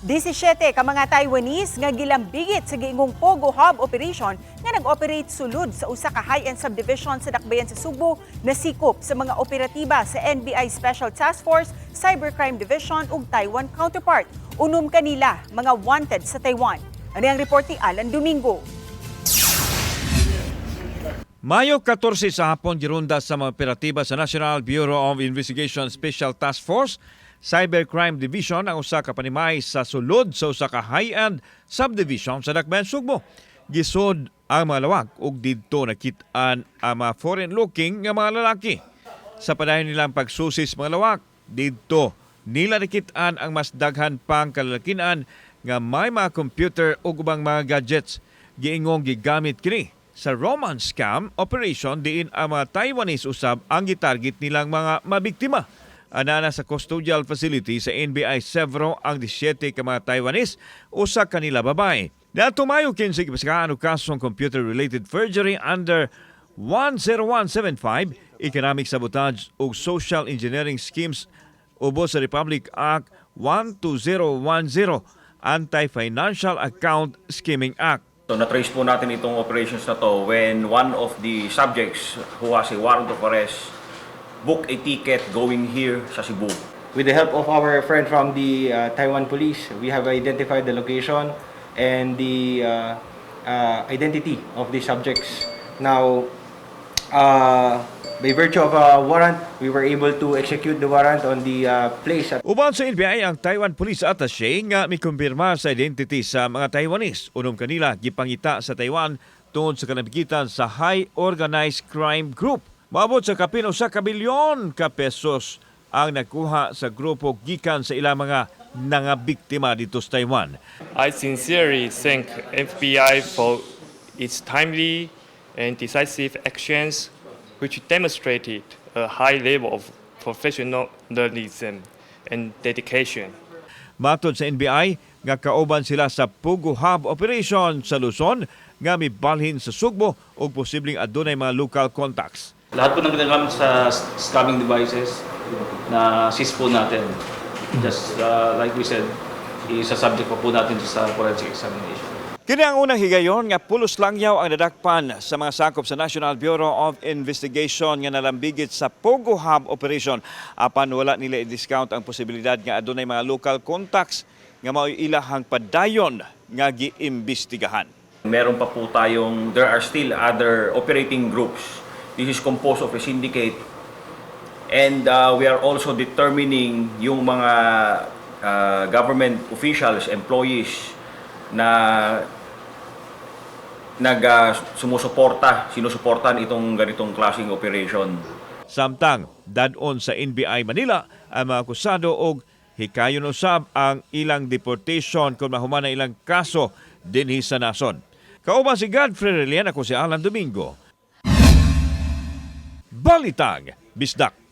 17 ka mga Taiwanese nga gilambigit sa Giingong POGO hub operation nga nag-operate sulod sa usa ka high-end subdivision sa dakbayan sa Subo nasikop sa mga operatiba sa NBI Special Task Force, Cybercrime Division ug Taiwan counterpart. Unom kanila mga wanted sa Taiwan. Ano ang report ni Alan Domingo? Mayo 14 sa hapon girunda sa mga operatiba sa National Bureau of Investigation Special Task Force, Cybercrime Division ang usa ka panimay sa sulod sa usa ka high-end subdivision sa dakbayan Sugbo. Gisod ang mga lawak ug didto nakit-an ang mga foreign-looking nga mga lalaki. Sa padayon nilang pagsusis mga lawak, didto nila nakit-an ang mas daghan pang kalalakian nga may mga computer ug ubang mga gadgets. Giingong gigamit kini sa romance scam operation diin ang mga Taiwanese usab ang gitarget nilang mga mabiktima. Anana sa custodial facility sa NBI-CEVRO ang 17 ka mga Taiwanese, usa kanila babae. Natumayo 15 gipahigayon og kasong computer-related forgery under 10175, Economic Sabotage ug Social Engineering Schemes ubos sa Republic Act 12010, Anti-Financial Account Skimming Act. So na-trace po natin itong operations na to when one of the subjects who has a warrant of arrest book a ticket going here sa Cebu. With the help of our friend from the Taiwan police, we have identified the location and the identity of the subjects. Now, by virtue of a warrant, we were able to execute the warrant on the place. Uban sa NBI ang Taiwan Police Attaché nga mikumpirma sa identity sa mga Taiwanese. Unom kanila gipangita sa Taiwan tungod sa kanamikitan sa High Organized Crime Group. Maabot sa kapin usa ka bilyon ka pesos ang nakuha sa grupo gikan sa ilang mga nangabiktima dito sa Taiwan. I sincerely thank FBI for its timely and decisive actions which demonstrated a high level of professionalism and dedication. Matod sa NBI, nga kauban sila sa POGO hub operation sa Luzon nga mibalhin sa Sugbo ug posibleng adunay mga local contacts. Lahat po ng ginagamit sa scamming devices na seize po natin. Just like we said, isa-subject po natin sa forensic examination. Kini ang unang higayon nga pulos langyaw ang nadakpan sa mga sakop sa National Bureau of Investigation nga nalambigit sa POGO hub operation apan wala nila i-discount ang posibilidad nga adunay mga local contacts nga mao'y ilahang padayon nga giimbestigahan. Meron pa po there are still other operating groups. This is composed of a syndicate, and we are also determining yung mga government officials, employees na sinusuportan itong ganitong klaseng operation. Samtang dadon sa NBI Manila ang mga akusado og hikayon usab ang ilang deportation kung mahuman na ilang kaso dinhi sa nason. Kauban si Godfrey Relian, ako si Alan Domingo. Balitang, Bisdak.